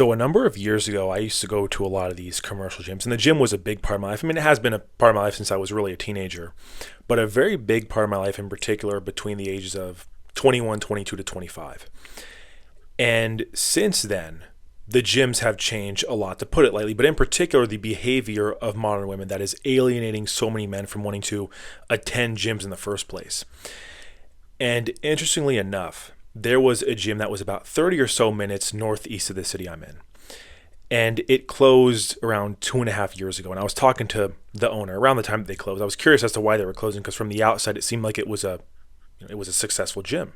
So a number of years ago, I used to go to a lot of these commercial gyms, and the gym was a big part of my life. I mean, it has been a part of my life since I was really a teenager, but a very big part of my life in particular between the ages of 21, 22 to 25. And since then, the gyms have changed a lot, to put it lightly, but in particular, the behavior of modern women that is alienating so many men from wanting to attend gyms in the first place. And interestingly enough, there was a gym that was about 30 or so minutes northeast of the city I'm in. And it closed around 2.5 years ago. And I was talking to the owner around the time that they closed. I was curious as to why they were closing, because from the outside, it seemed like it was a successful gym.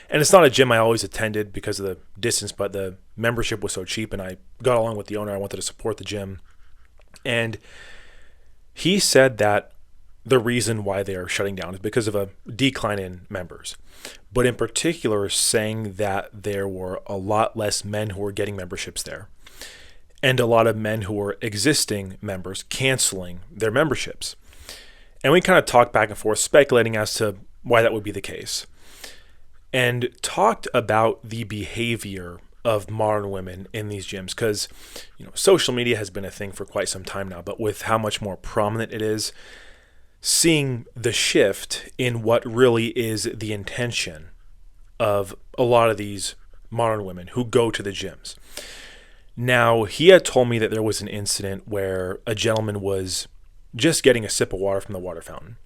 And it's not a gym I always attended because of the distance, but the membership was so cheap and I got along with the owner. I wanted to support the gym. And he said that the reason why they are shutting down is because of a decline in members. But in particular, saying that there were a lot less men who were getting memberships there, and a lot of men who were existing members canceling their memberships. And we kind of talked back and forth, speculating as to why that would be the case, and talked about the behavior of modern women in these gyms, because social media has been a thing for quite some time now, but with how much more prominent it is, seeing the shift in what really is the intention of a lot of these modern women who go to the gyms. Now, he had told me that there was an incident where a gentleman was just getting a sip of water from the water fountain,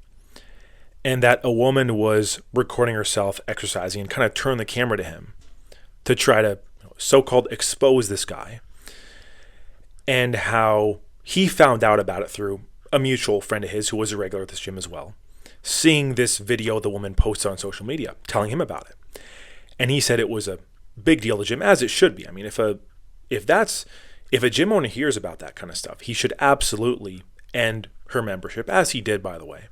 and that a woman was recording herself exercising and kind of turned the camera to him to try to so-called expose this guy, and how he found out about it through a mutual friend of his who was a regular at this gym as well, seeing this video the woman posted on social media, telling him about it. And he said it was a big deal to the gym, as it should be. I mean, if a gym owner hears about that kind of stuff, he should absolutely end her membership, as he did, by the way.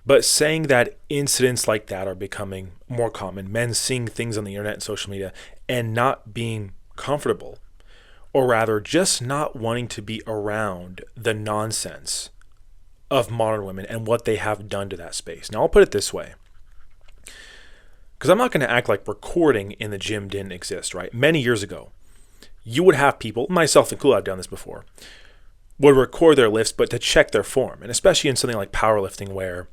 But saying that incidents like that are becoming more common, men seeing things on the internet and social media and not being comfortable, or rather just not wanting to be around the nonsense of modern women and what they have done to that space. Now, I'll put it this way, because I'm not going to act like recording in the gym didn't exist, right? Many years ago, you would have people, myself included, I've done this before, would record their lifts, but to check their form. And especially in something like powerlifting, where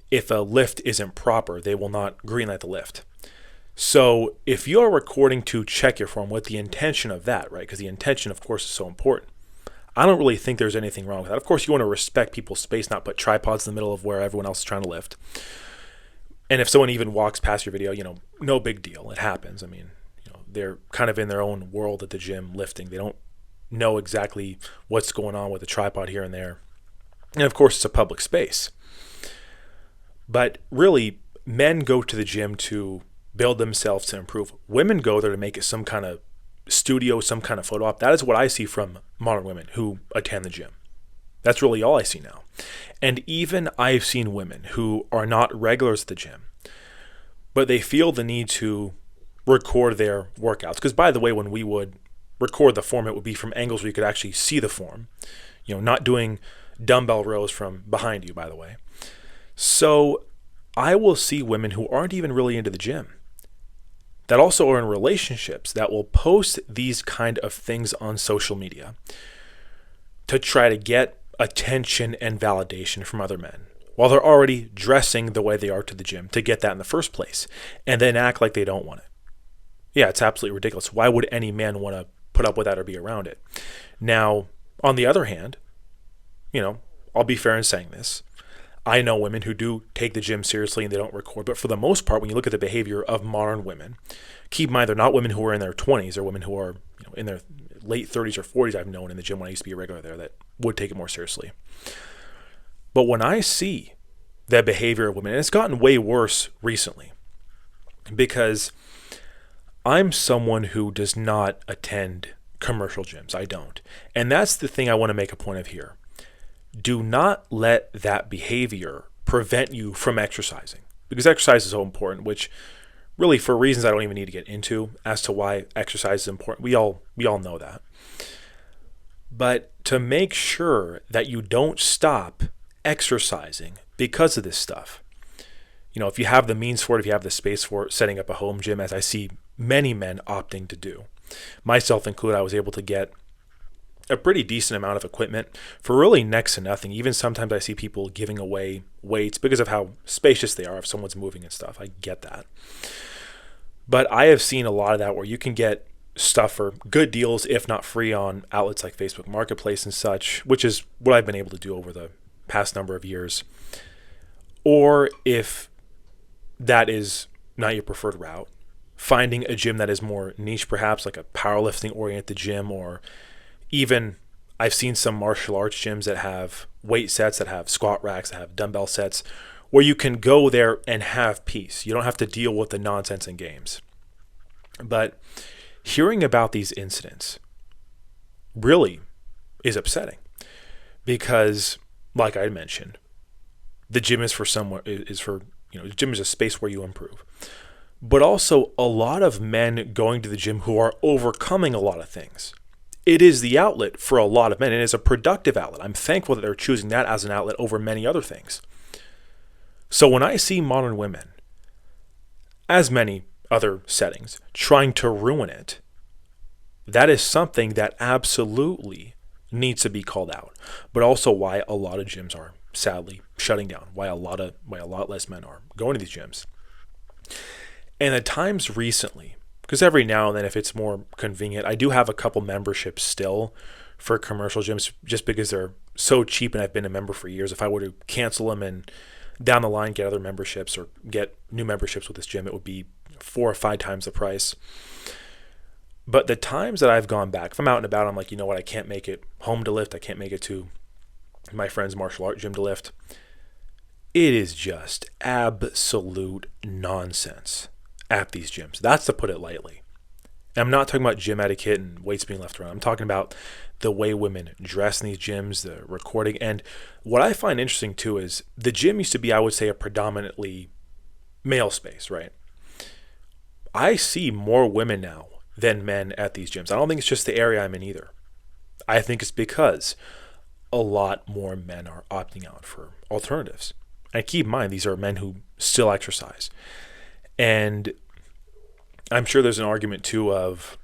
if a lift isn't proper, they will not greenlight the lift. So if you're recording to check your form with the intention of that, right? Because the intention, of course, is so important. I don't really think there's anything wrong with that. Of course, you want to respect people's space, not put tripods in the middle of where everyone else is trying to lift. And if someone even walks past your video, no big deal. It happens. I mean, they're kind of in their own world at the gym lifting. They don't know exactly what's going on with a tripod here and there. And of course, it's a public space. But really, men go to the gym to build themselves, to improve. Women go there to make it some kind of studio, some kind of photo op. That is what I see from modern women who attend the gym. That's really all I see now. And even I've seen women who are not regulars at the gym, but they feel the need to record their workouts. Because by the way, when we would record the form, it would be from angles where you could actually see the form, not doing dumbbell rows from behind you, by the way. So I will see women who aren't even really into the gym, that also are in relationships, that will post these kind of things on social media to try to get attention and validation from other men, while they're already dressing the way they are to the gym to get that in the first place, and then act like they don't want it. Yeah, it's absolutely ridiculous. Why would any man want to put up with that or be around it? Now, on the other hand, I'll be fair in saying this. I know women who do take the gym seriously and they don't record, but for the most part, when you look at the behavior of modern women, keep in mind they're not women who are in their 20s, they're women who are in their late 30s or 40s. I've known in the gym when I used to be a regular there that would take it more seriously. But when I see the behavior of women, and it's gotten way worse recently, because I'm someone who does not attend commercial gyms. I don't. And that's the thing I want to make a point of here. Do not let that behavior prevent you from exercising, because exercise is so important, which really, for reasons I don't even need to get into as to why exercise is important. We all know that. But to make sure that you don't stop exercising because of this stuff. If you have the means for it, if you have the space for it, setting up a home gym, as I see many men opting to do, myself included, I was able to get a pretty decent amount of equipment for really next to nothing. Even sometimes I see people giving away weights because of how spacious they are if someone's moving and stuff. I get that. But I have seen a lot of that where you can get stuff for good deals, if not free, on outlets like Facebook Marketplace and such, which is what I've been able to do over the past number of years. Or if that is not your preferred route, finding a gym that is more niche, perhaps like a powerlifting oriented gym, or even I've seen some martial arts gyms that have weight sets, that have squat racks, that have dumbbell sets, where you can go there and have peace. You don't have to deal with the nonsense in games. But hearing about these incidents really is upsetting because, like I mentioned, the gym is for the gym is a space where you improve. But also a lot of men going to the gym who are overcoming a lot of things. It is the outlet for a lot of men, and it is a productive outlet. I'm thankful that they're choosing that as an outlet over many other things. So when I see modern women, as many other settings, trying to ruin it, that is something that absolutely needs to be called out. But also why a lot of gyms are sadly shutting down, why a lot less men are going to these gyms. And at times recently, because every now and then, if it's more convenient, I do have a couple memberships still for commercial gyms just because they're so cheap and I've been a member for years. If I were to cancel them and down the line get other memberships or get new memberships with this gym, it would be 4 or 5 times the price. But the times that I've gone back, if I'm out and about, I'm like, you know what, I can't make it home to lift. I can't make it to my friend's martial art gym to lift. It is just absolute nonsense at these gyms. That's to put it lightly. And I'm not talking about gym etiquette and weights being left around. I'm talking about the way women dress in these gyms, the recording. And what I find interesting too is the gym used to be, I would say, a predominantly male space, right? I see more women now than men at these gyms. I don't think it's just the area I'm in either. I think it's because a lot more men are opting out for alternatives. And keep in mind, these are men who still exercise. And I'm sure there's an argument too of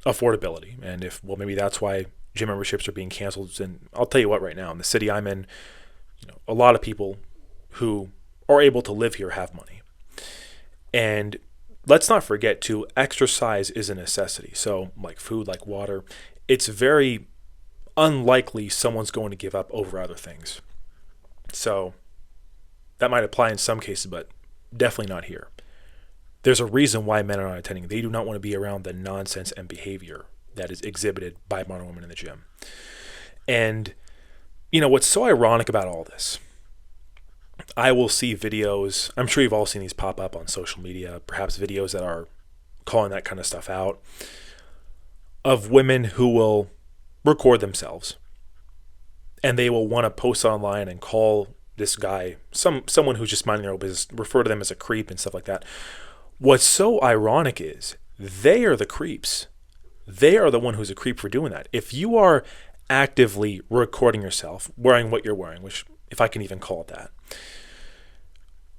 affordability. And maybe that's why gym memberships are being canceled. And I'll tell you what, right now, in the city I'm in, a lot of people who are able to live here have money. And let's not forget too, exercise is a necessity. So like food, like water, it's very unlikely someone's going to give up over other things. So that might apply in some cases, but definitely not here. There's a reason why men are not attending. They do not want to be around the nonsense and behavior that is exhibited by modern women in the gym. And, what's so ironic about all this, I will see videos, I'm sure you've all seen these pop up on social media, perhaps videos that are calling that kind of stuff out, of women who will record themselves and they will want to post online and call this guy, someone who's just minding their own business, refer to them as a creep and stuff like that. What's so ironic is they are the creeps. They are the one who's a creep for doing that. If you are actively recording yourself, wearing what you're wearing, which if I can even call it that,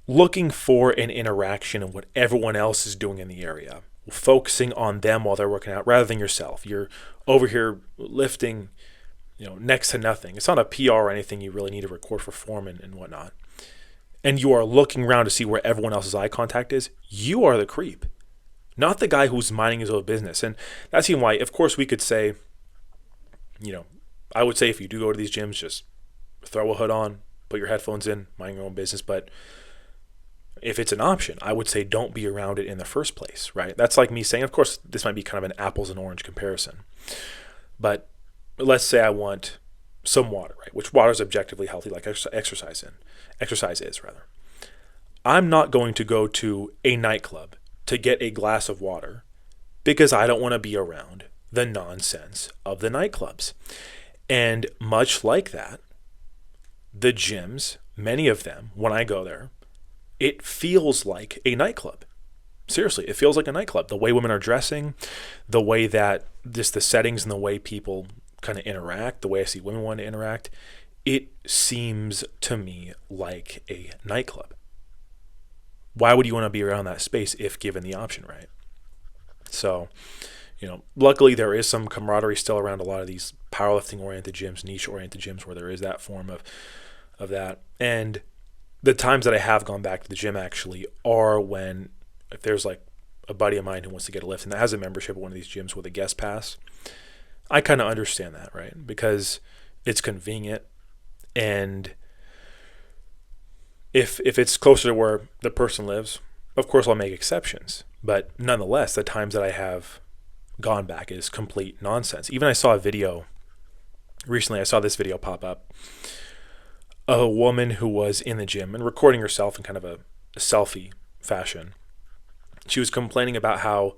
looking for an interaction in what everyone else is doing in the area, focusing on them while they're working out rather than yourself. You're over here lifting, next to nothing. It's not a PR or anything you really need to record for form and whatnot. And you are looking around to see where everyone else's eye contact is. You are the creep, not the guy who's minding his own business. And that's even why, of course, we could say, I would say if you do go to these gyms, just throw a hood on, put your headphones in, mind your own business. But if it's an option, I would say don't be around it in the first place, right? That's like me saying, of course, this might be kind of an apples and orange comparison. But let's say I want some water, right? Which water is objectively healthy, like exercise is. I'm not going to go to a nightclub to get a glass of water because I don't want to be around the nonsense of the nightclubs. And much like that, the gyms, many of them, when I go there, it feels like a nightclub. Seriously, it feels like a nightclub. The way women are dressing, the way that just the settings and the way people kind of interact, the way I see women want to interact, it seems to me like a nightclub. Why would you want to be around that space if given the option, right? So, Luckily there is some camaraderie still around a lot of these powerlifting oriented gyms, niche oriented gyms where there is that form of that. And the times that I have gone back to the gym actually are when, if there's like a buddy of mine who wants to get a lift and that has a membership at one of these gyms with a guest pass, I kind of understand that, right? Because it's convenient, and if it's closer to where the person lives, of course I'll make exceptions. But nonetheless, the times that I have gone back is complete nonsense. Even I saw a video recently, I saw this video pop up, a woman who was in the gym and recording herself in kind of a selfie fashion. She was complaining about how,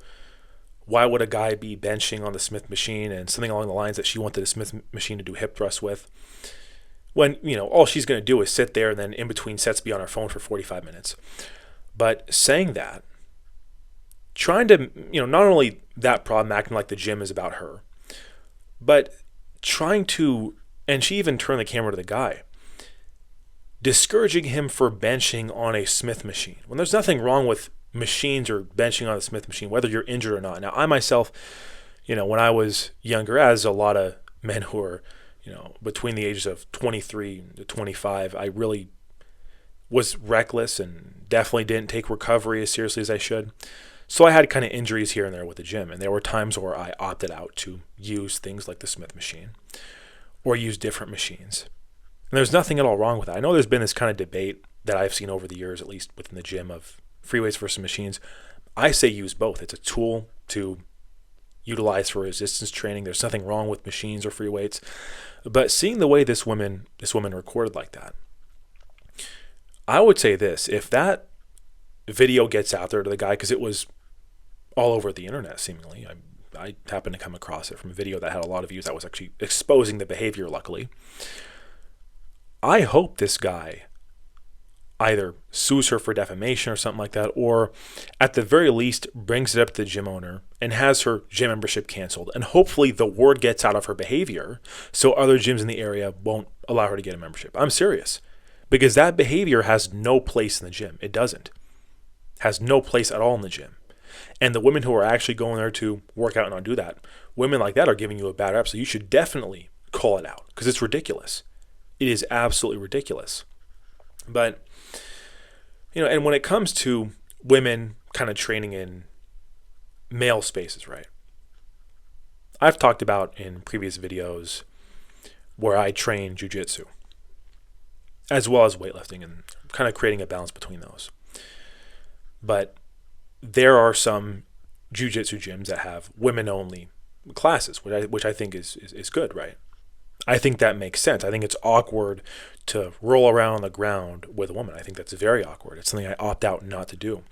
why would a guy be benching on the Smith machine, and something along the lines that she wanted the Smith machine to do hip thrusts with, when, all she's going to do is sit there and then in between sets be on her phone for 45 minutes. But saying that, trying to, not only that problem, acting like the gym is about her, but trying to, and she even turned the camera to the guy, discouraging him for benching on a Smith machine, when there's nothing wrong with machines or benching on a Smith machine, whether you're injured or not. Now, I myself, when I was younger, as a lot of men who are, between the ages of 23 to 25, I really was reckless and definitely didn't take recovery as seriously as I should. So I had kind of injuries here and there with the gym, and there were times where I opted out to use things like the Smith machine or use different machines. And there's nothing at all wrong with that. I know there's been this kind of debate that I've seen over the years, at least within the gym, of free weights versus machines. I say use both. It's a tool to utilize for resistance training. There's nothing wrong with machines or free weights. But seeing the way this woman recorded like that, I would say this: if that video gets out there to the guy, because it was all over the internet seemingly, I happened to come across it from a video that had a lot of views that was actually exposing the behavior, luckily. I hope this guy either sues her for defamation or something like that, or at the very least brings it up to the gym owner and has her gym membership canceled. And hopefully the word gets out of her behavior so other gyms in the area won't allow her to get a membership. I'm serious. Because that behavior has no place in the gym. It doesn't. Has no place at all in the gym. And the women who are actually going there to work out and not do that, women like that are giving you a bad rep. So you should definitely call it out, because it's ridiculous. It is absolutely ridiculous. But, and when it comes to women kind of training in male spaces, right? I've talked about in previous videos where I train jiu-jitsu as well as weightlifting, and kind of creating a balance between those. But there are some jiu-jitsu gyms that have women-only classes, which I think is good, right? I think that makes sense. I think it's awkward to roll around on the ground with a woman. I think that's very awkward. It's something I opt out not to do.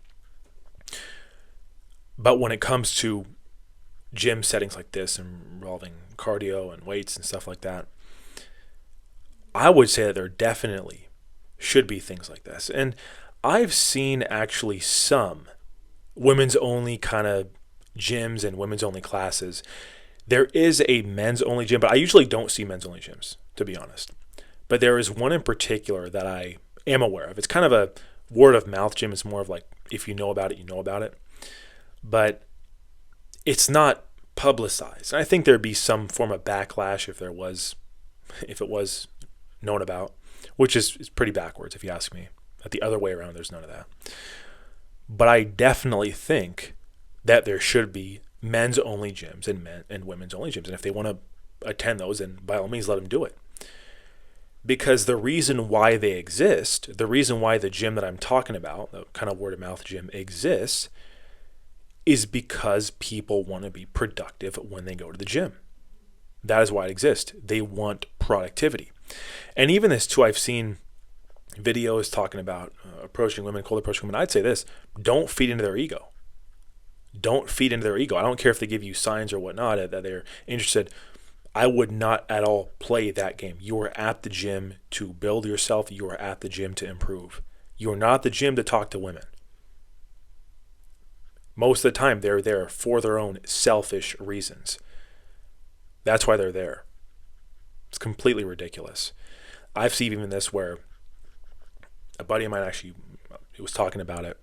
But when it comes to gym settings like this involving cardio and weights and stuff like that, I would say that there definitely should be things like this. And I've seen actually some women's only kind of gyms and women's only classes. There is a men's only gym, but I usually don't see men's only gyms, to be honest. But there is one in particular that I am aware of. It's kind of a word of mouth gym. It's more of like, if you know about it, you know about it. But it's not publicized. And I think there'd be some form of backlash if it was known about, which is pretty backwards if you ask me. But the other way around, there's none of that. But I definitely think that there should be men's only gyms and women's only gyms. And if they want to attend those, then by all means, let them do it. Because the reason why they exist, the reason why the gym that I'm talking about, the kind of word of mouth gym, exists, is because people want to be productive when they go to the gym. That is why it exists. They want productivity. And even this too, I've seen videos talking about approaching women, cold approaching women. I'd say this: don't feed into their ego. Don't feed into their ego. I don't care if they give you signs or whatnot that they're interested. I would not at all play that game. You are at the gym to build yourself. You are at the gym to improve. You are not at the gym to talk to women. Most of the time, they're there for their own selfish reasons. That's why they're there. It's completely ridiculous. I've seen even this where a buddy of mine actually was talking about it.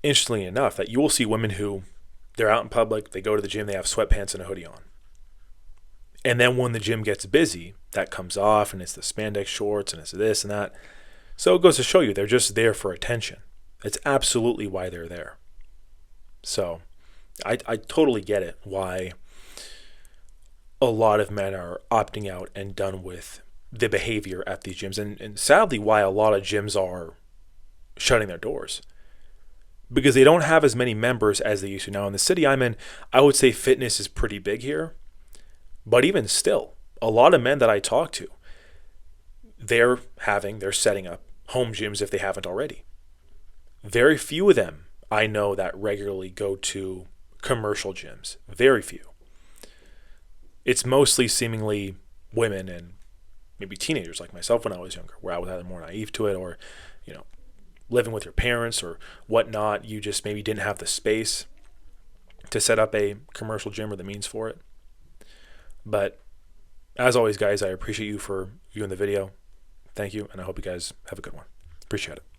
Interestingly enough, that you will see women who They're out in public, they go to the gym, they have sweatpants and a hoodie on. And then when the gym gets busy, that comes off and it's the spandex shorts and it's this and that. So it goes to show you they're just there for attention. It's absolutely why they're there. So I totally get it why a lot of men are opting out and done with the behavior at these gyms. And sadly, why a lot of gyms are shutting their doors. Because they don't have as many members as they used to. Now, in the city I'm in, I would say fitness is pretty big here. But even still, a lot of men that I talk to, they're setting up home gyms if they haven't already. Very few of them I know that regularly go to commercial gyms. Very few. It's mostly seemingly women and maybe teenagers like myself when I was younger, where I was either more naive to it or, living with your parents or whatnot. You just maybe didn't have the space to set up a commercial gym or the means for it. But as always, guys, I appreciate you for viewing the video. Thank you, and I hope you guys have a good one. Appreciate it.